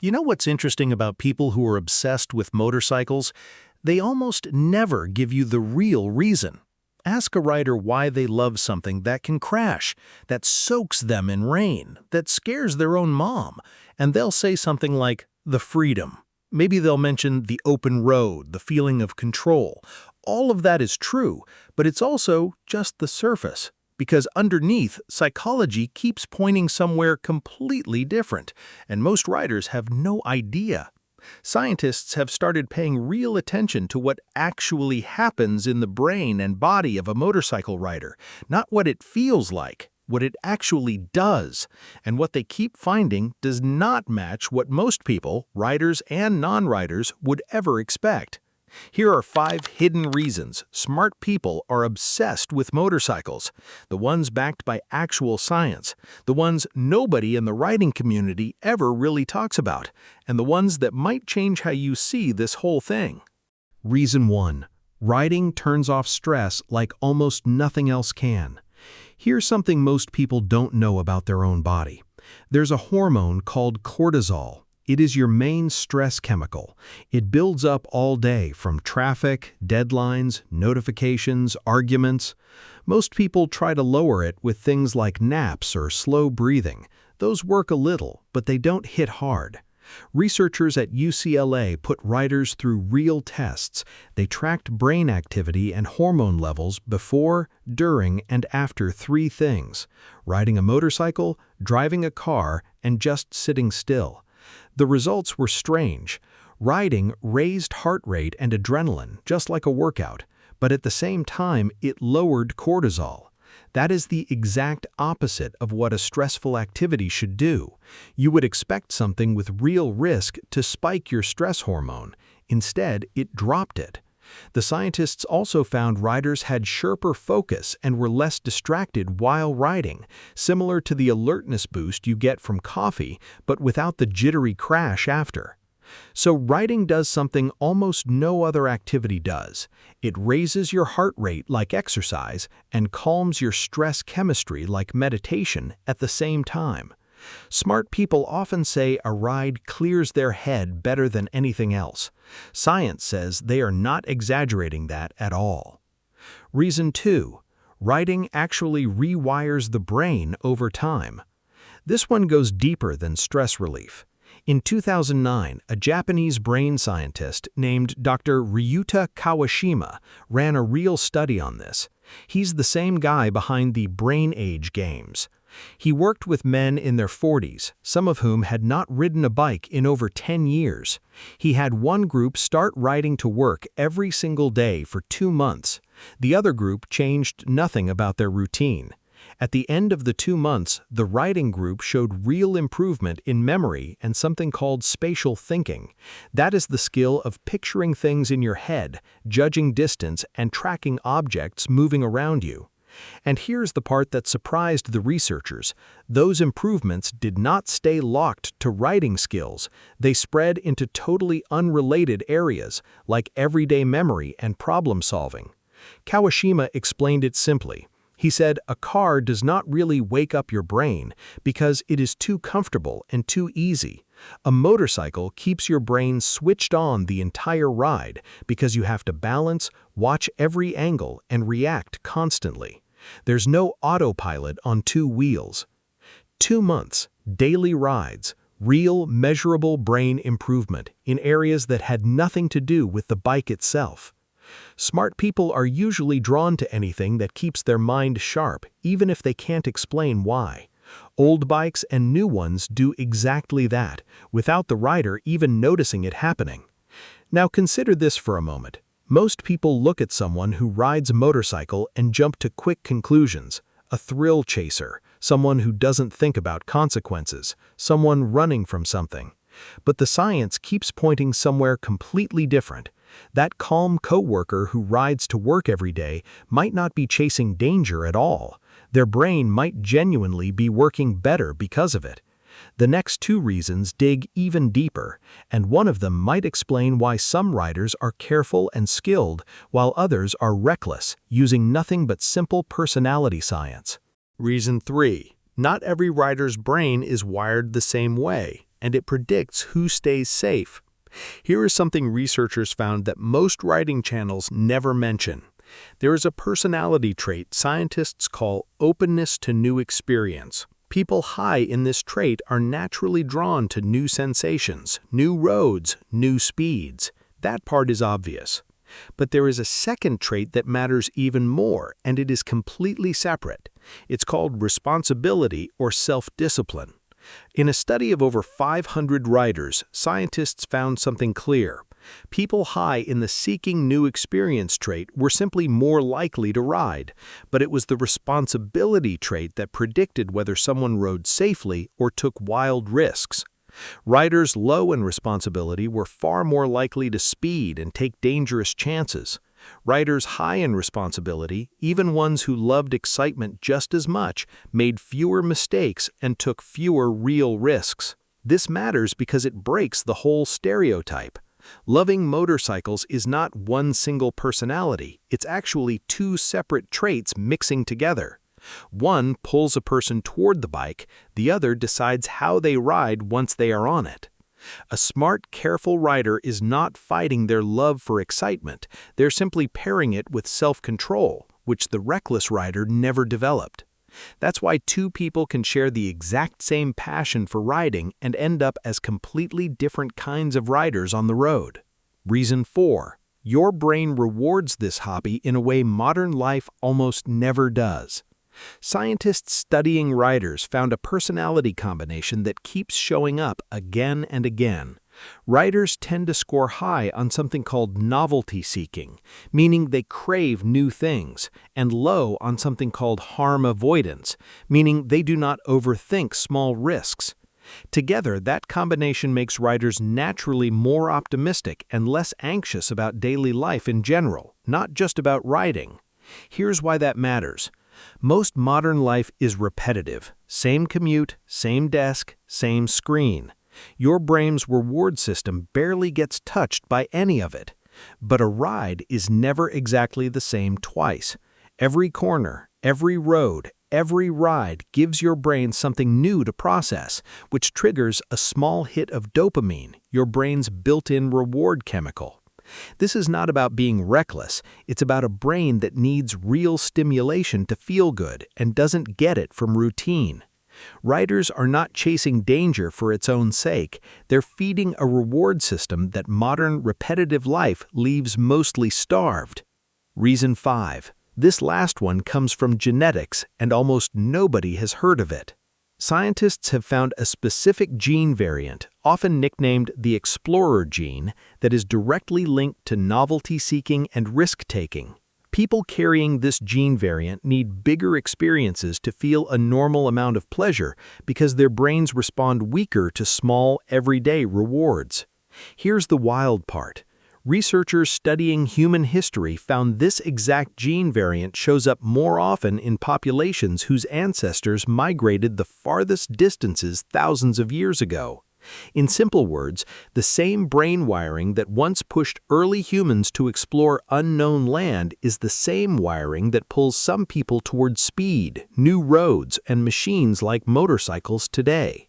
You know what's interesting about people who are obsessed with motorcycles? They almost never give you the real reason. Ask a rider why they love something that can crash, that soaks them in rain, that scares their own mom, and they'll say something like, the freedom. Maybe they'll mention the open road, the feeling of control. All of that is true, but it's also just the surface. Because underneath, psychology keeps pointing somewhere completely different, and most riders have no idea. Scientists have started paying real attention to what actually happens in the brain and body of a motorcycle rider, not what it feels like, what it actually does. And what they keep finding does not match what most people, riders and non-riders, would ever expect. Here are 5 hidden reasons smart people are obsessed with motorcycles, the ones backed by actual science, the ones nobody in the riding community ever really talks about, and the ones that might change how you see this whole thing. Reason 1. Riding turns off stress like almost nothing else can. Here's something most people don't know about their own body. There's a hormone called cortisol. It is your main stress chemical. It builds up all day from traffic, deadlines, notifications, arguments. Most people try to lower it with things like naps or slow breathing. Those work a little, but they don't hit hard. Researchers at UCLA put riders through real tests. They tracked brain activity and hormone levels before, during, and after 3 things: riding a motorcycle, driving a car, and just sitting still. The results were strange. Riding raised heart rate and adrenaline, just like a workout, but at the same time, it lowered cortisol. That is the exact opposite of what a stressful activity should do. You would expect something with real risk to spike your stress hormone. Instead, it dropped it. The scientists also found riders had sharper focus and were less distracted while riding, similar to the alertness boost you get from coffee, but without the jittery crash after. So riding does something almost no other activity does. It raises your heart rate like exercise and calms your stress chemistry like meditation at the same time. Smart people often say a ride clears their head better than anything else. Science says they are not exaggerating that at all. Reason 2. Riding actually rewires the brain over time. This one goes deeper than stress relief. In 2009, a Japanese brain scientist named Dr. Ryuta Kawashima ran a real study on this. He's the same guy behind the brain age games. He worked with men in their 40s, some of whom had not ridden a bike in over 10 years. He had one group start riding to work every single day for 2 months. The other group changed nothing about their routine. At the end of the 2 months, the riding group showed real improvement in memory and something called spatial thinking. That is the skill of picturing things in your head, judging distance, and tracking objects moving around you. And here's the part that surprised the researchers. Those improvements did not stay locked to riding skills. They spread into totally unrelated areas, like everyday memory and problem solving. Kawashima explained it simply. He said a car does not really wake up your brain because it is too comfortable and too easy. A motorcycle keeps your brain switched on the entire ride because you have to balance, watch every angle, and react constantly. There's no autopilot on 2 wheels. 2 months, daily rides, real measurable brain improvement in areas that had nothing to do with the bike itself. Smart people are usually drawn to anything that keeps their mind sharp, even if they can't explain why. Old bikes and new ones do exactly that, without the rider even noticing it happening. Now consider this for a moment. Most people look at someone who rides a motorcycle and jump to quick conclusions. A thrill chaser, someone who doesn't think about consequences, someone running from something. But the science keeps pointing somewhere completely different. That calm coworker who rides to work every day might not be chasing danger at all. Their brain might genuinely be working better because of it. The next 2 reasons dig even deeper, and one of them might explain why some riders are careful and skilled while others are reckless, using nothing but simple personality science. Reason 3. Not every rider's brain is wired the same way, and it predicts who stays safe. Here is something researchers found that most riding channels never mention. There is a personality trait scientists call openness to new experience. People high in this trait are naturally drawn to new sensations, new roads, new speeds. That part is obvious. But there is a second trait that matters even more, and it is completely separate. It's called responsibility or self-discipline. In a study of over 500 riders, scientists found something clear. People high in the seeking new experience trait were simply more likely to ride, but it was the responsibility trait that predicted whether someone rode safely or took wild risks. Riders low in responsibility were far more likely to speed and take dangerous chances. Riders high in responsibility, even ones who loved excitement just as much, made fewer mistakes and took fewer real risks. This matters because it breaks the whole stereotype. Loving motorcycles is not one single personality, it's actually two separate traits mixing together. One pulls a person toward the bike, the other decides how they ride once they are on it. A smart, careful rider is not fighting their love for excitement, they're simply pairing it with self-control, which the reckless rider never developed. That's why two people can share the exact same passion for riding and end up as completely different kinds of riders on the road. Reason 4. Your brain rewards this hobby in a way modern life almost never does. Scientists studying riders found a personality combination that keeps showing up again and again. Riders tend to score high on something called novelty seeking, meaning they crave new things, and low on something called harm avoidance, meaning they do not overthink small risks. Together, that combination makes riders naturally more optimistic and less anxious about daily life in general, not just about riding. Here's why that matters. Most modern life is repetitive. Same commute, same desk, same screen. Your brain's reward system barely gets touched by any of it. But a ride is never exactly the same twice. Every corner, every road, every ride gives your brain something new to process, which triggers a small hit of dopamine, your brain's built-in reward chemical. This is not about being reckless, it's about a brain that needs real stimulation to feel good and doesn't get it from routine. Riders are not chasing danger for its own sake, they're feeding a reward system that modern, repetitive life leaves mostly starved. Reason 5. This last one comes from genetics, and almost nobody has heard of it. Scientists have found a specific gene variant, often nicknamed the explorer gene, that is directly linked to novelty-seeking and risk-taking. People carrying this gene variant need bigger experiences to feel a normal amount of pleasure because their brains respond weaker to small, everyday rewards. Here's the wild part. Researchers studying human history found this exact gene variant shows up more often in populations whose ancestors migrated the farthest distances thousands of years ago. In simple words, the same brain wiring that once pushed early humans to explore unknown land is the same wiring that pulls some people toward speed, new roads, and machines like motorcycles today.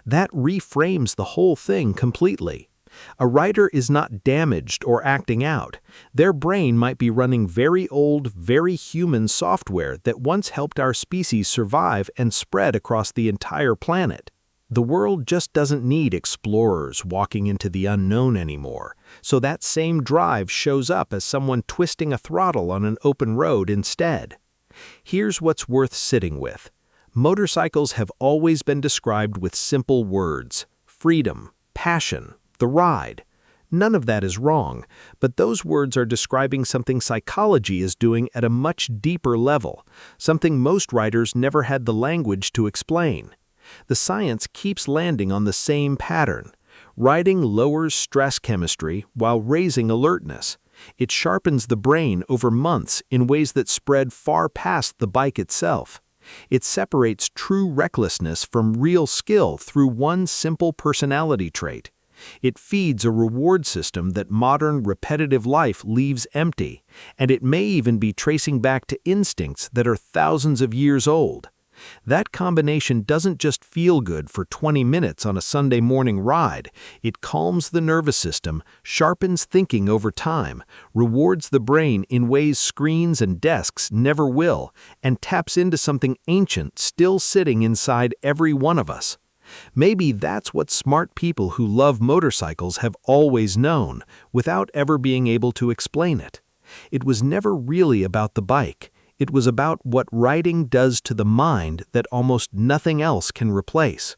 That reframes the whole thing completely. A rider is not damaged or acting out. Their brain might be running very old, very human software that once helped our species survive and spread across the entire planet. The world just doesn't need explorers walking into the unknown anymore, so that same drive shows up as someone twisting a throttle on an open road instead. Here's what's worth sitting with. Motorcycles have always been described with simple words: freedom, passion, the ride. None of that is wrong, but those words are describing something psychology is doing at a much deeper level, something most riders never had the language to explain. The science keeps landing on the same pattern. Riding lowers stress chemistry while raising alertness. It sharpens the brain over months in ways that spread far past the bike itself. It separates true recklessness from real skill through one simple personality trait. It feeds a reward system that modern, repetitive life leaves empty, and it may even be tracing back to instincts that are thousands of years old. That combination doesn't just feel good for 20 minutes on a Sunday morning ride. It calms the nervous system, sharpens thinking over time, rewards the brain in ways screens and desks never will, and taps into something ancient still sitting inside every one of us. Maybe that's what smart people who love motorcycles have always known, without ever being able to explain it. It was never really about the bike. It was about what riding does to the mind that almost nothing else can replace.